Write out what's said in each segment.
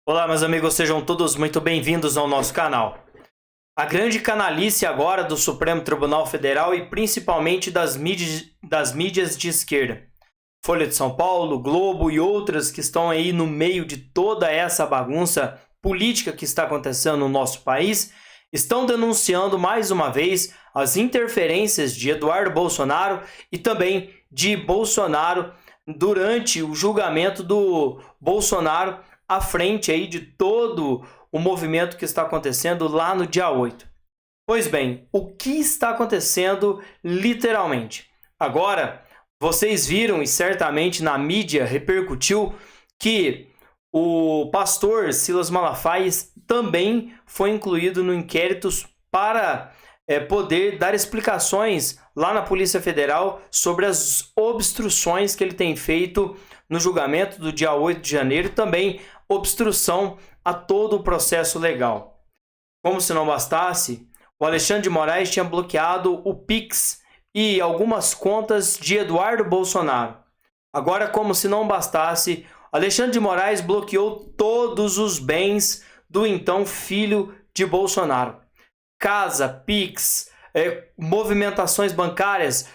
Olá, meus amigos, sejam todos muito bem-vindos ao nosso canal. A grande canalice agora do Supremo Tribunal Federal e principalmente das mídias de esquerda. Folha de São Paulo, Globo e outras que estão aí no meio de toda essa bagunça política que está acontecendo no nosso país, estão denunciando mais uma vez as interferências de Eduardo Bolsonaro e também de Bolsonaro durante o julgamento do Bolsonaro à frente aí de todo o movimento que está acontecendo lá no dia 8. Pois bem, o que está acontecendo literalmente? Agora, vocês viram e certamente na mídia repercutiu que o pastor Silas Malafaia também foi incluído no inquérito para poder dar explicações lá na Polícia Federal sobre as obstruções que ele tem feito no julgamento do dia 8 de janeiro e também obstrução a todo o processo legal. Como se não bastasse, o Alexandre de Moraes tinha bloqueado o Pix e algumas contas de Eduardo Bolsonaro. Agora, como se não bastasse, Alexandre de Moraes bloqueou todos os bens do então filho de Bolsonaro. Casa, Pix, movimentações bancárias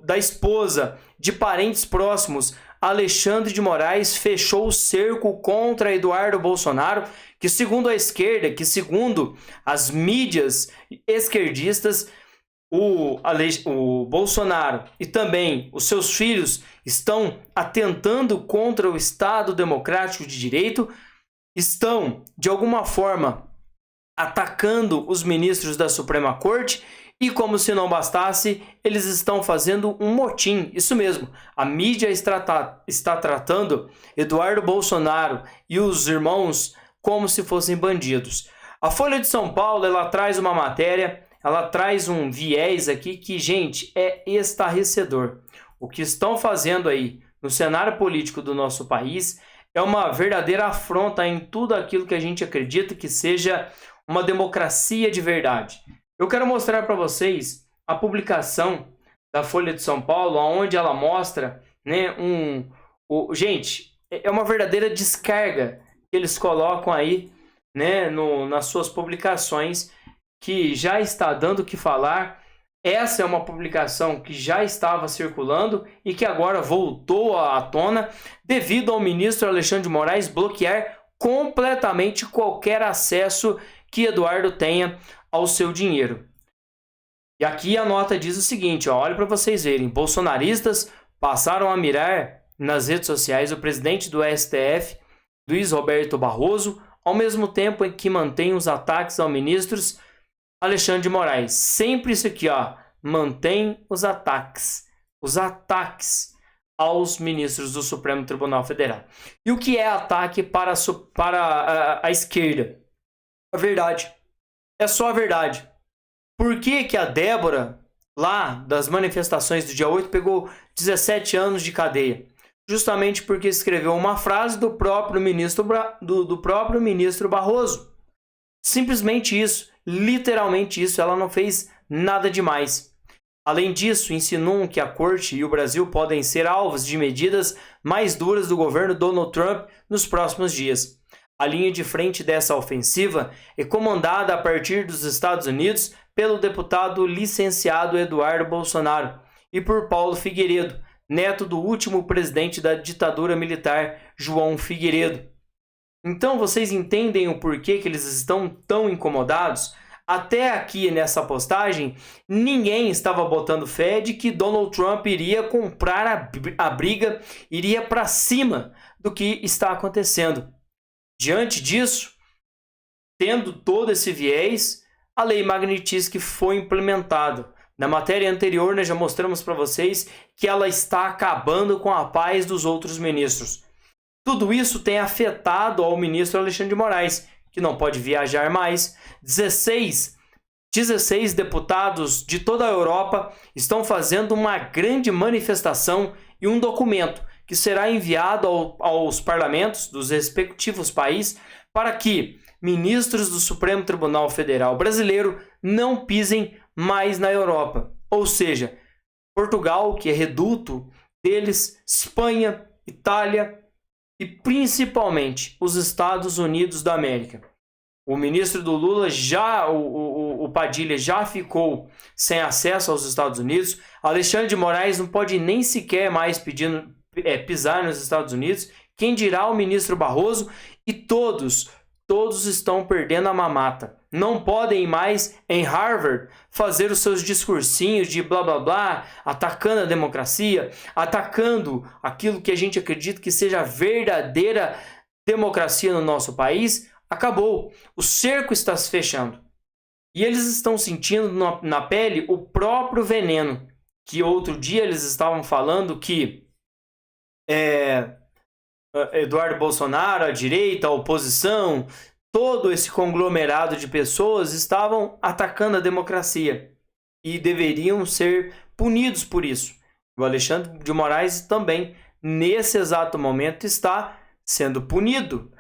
da esposa, de parentes próximos. Alexandre de Moraes fechou o cerco contra Eduardo Bolsonaro, que segundo a esquerda, que segundo as mídias esquerdistas, o Bolsonaro e também os seus filhos estão atentando contra o Estado Democrático de Direito, estão, de alguma forma, atacando os ministros da Suprema Corte e, como se não bastasse, eles estão fazendo um motim. Isso mesmo, a mídia está tratando Eduardo Bolsonaro e os irmãos como se fossem bandidos. A Folha de São Paulo, ela traz uma matéria, ela traz um viés aqui que, gente, é estarrecedor. O que estão fazendo aí no cenário político do nosso país é uma verdadeira afronta em tudo aquilo que a gente acredita que seja uma democracia de verdade. Eu quero mostrar para vocês a publicação da Folha de São Paulo, onde ela mostra, né, gente, é uma verdadeira descarga que eles colocam aí, né, nas suas publicações, que já está dando o que falar. Essa é uma publicação que já estava circulando e que agora voltou à tona devido ao ministro Alexandre de Moraes bloquear completamente qualquer acesso que Eduardo tenha ao seu dinheiro. E aqui a nota diz o seguinte, ó, olha para vocês verem, bolsonaristas passaram a mirar nas redes sociais o presidente do STF, Luiz Roberto Barroso, ao mesmo tempo em que mantém os ataques ao ministro Alexandre de Moraes. Sempre isso aqui, ó, mantém os ataques aos ministros do Supremo Tribunal Federal. E o que é ataque para a esquerda? A verdade. É só a verdade. Por que a Débora, lá das manifestações do dia 8, pegou 17 anos de cadeia? Justamente porque escreveu uma frase do próprio ministro Barroso. Simplesmente isso. Literalmente isso. Ela não fez nada demais. Além disso, insinuam que a Corte e o Brasil podem ser alvos de medidas mais duras do governo Donald Trump nos próximos dias. A linha de frente dessa ofensiva é comandada a partir dos Estados Unidos pelo deputado licenciado Eduardo Bolsonaro e por Paulo Figueiredo, neto do último presidente da ditadura militar, João Figueiredo. Então vocês entendem o porquê que eles estão tão incomodados? Até aqui nessa postagem, ninguém estava botando fé de que Donald Trump iria comprar a briga, iria para cima do que está acontecendo. Diante disso, tendo todo esse viés, a Lei Magnitsky foi implementada. Na matéria anterior, nós já mostramos para vocês que ela está acabando com a paz dos outros ministros. Tudo isso tem afetado ao ministro Alexandre de Moraes, que não pode viajar mais. 16 deputados de toda a Europa estão fazendo uma grande manifestação e um documento que será enviado aos parlamentos dos respectivos países para que ministros do Supremo Tribunal Federal brasileiro não pisem mais na Europa. Ou seja, Portugal, que é reduto deles, Espanha, Itália, e principalmente os Estados Unidos da América. O ministro do Lula, o Padilha, já ficou sem acesso aos Estados Unidos. Alexandre de Moraes não pode nem sequer mais pisar nos Estados Unidos. Quem dirá o ministro Barroso? E todos estão perdendo a mamata. Não podem ir mais em Harvard fazer os seus discursinhos de blá blá blá, atacando a democracia, atacando aquilo que a gente acredita que seja a verdadeira democracia no nosso país. Acabou. O cerco está se fechando. E eles estão sentindo na pele o próprio veneno. Que outro dia eles estavam falando que Eduardo Bolsonaro, a direita, a oposição, todo esse conglomerado de pessoas estavam atacando a democracia. E deveriam ser punidos por isso. O Alexandre de Moraes também, nesse exato momento, está sendo punido.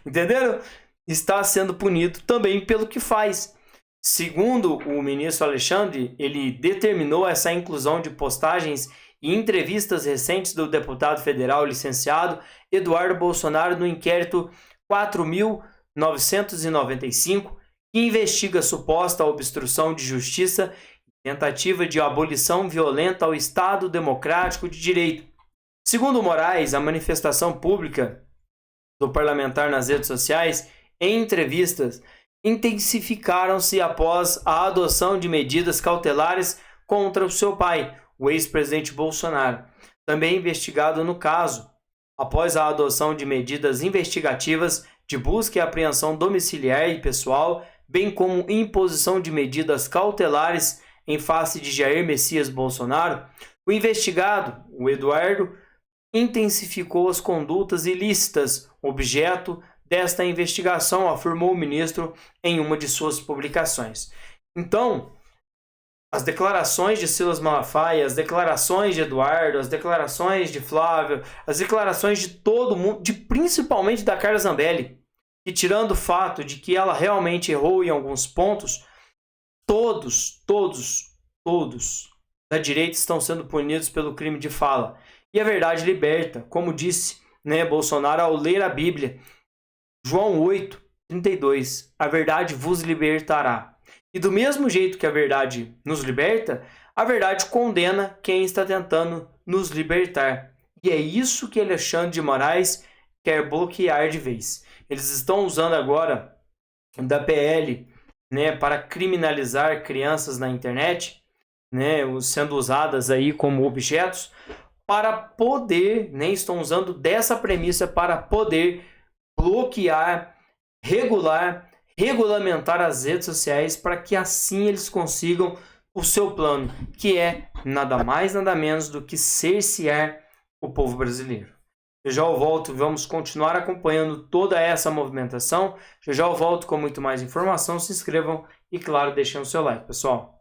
Entenderam? Está sendo punido também pelo que faz. Segundo o ministro Alexandre, ele determinou essa inclusão de postagens e entrevistas recentes do deputado federal licenciado Eduardo Bolsonaro no inquérito 4.995, que investiga suposta obstrução de justiça e tentativa de abolição violenta ao Estado Democrático de Direito. Segundo Moraes, a manifestação pública do parlamentar nas redes sociais, em entrevistas, intensificaram-se após a adoção de medidas cautelares contra o seu pai, o ex-presidente Bolsonaro, também investigado no caso, após a adoção de medidas investigativas de busca e apreensão domiciliar e pessoal, bem como imposição de medidas cautelares em face de Jair Messias Bolsonaro, o investigado, o Eduardo, intensificou as condutas ilícitas objeto desta investigação, afirmou o ministro em uma de suas publicações. Então, as declarações de Silas Malafaia, as declarações de Eduardo, as declarações de Flávio, as declarações de todo mundo, principalmente da Carla Zambelli, que tirando o fato de que ela realmente errou em alguns pontos, todos da direita estão sendo punidos pelo crime de fala. E a verdade liberta, como disse Bolsonaro ao ler a Bíblia, João 8:32, a verdade vos libertará. E do mesmo jeito que a verdade nos liberta, a verdade condena quem está tentando nos libertar. E é isso que Alexandre de Moraes quer bloquear de vez. Eles estão usando agora da PL para criminalizar crianças na internet, sendo usadas aí como objetos, para poder, estão usando dessa premissa para poder bloquear, regulamentar as redes sociais para que assim eles consigam o seu plano, que é nada mais, nada menos do que cercear o povo brasileiro. Já eu volto, vamos continuar acompanhando toda essa movimentação. Já eu volto com muito mais informação. Se inscrevam e, claro, deixem o seu like, pessoal.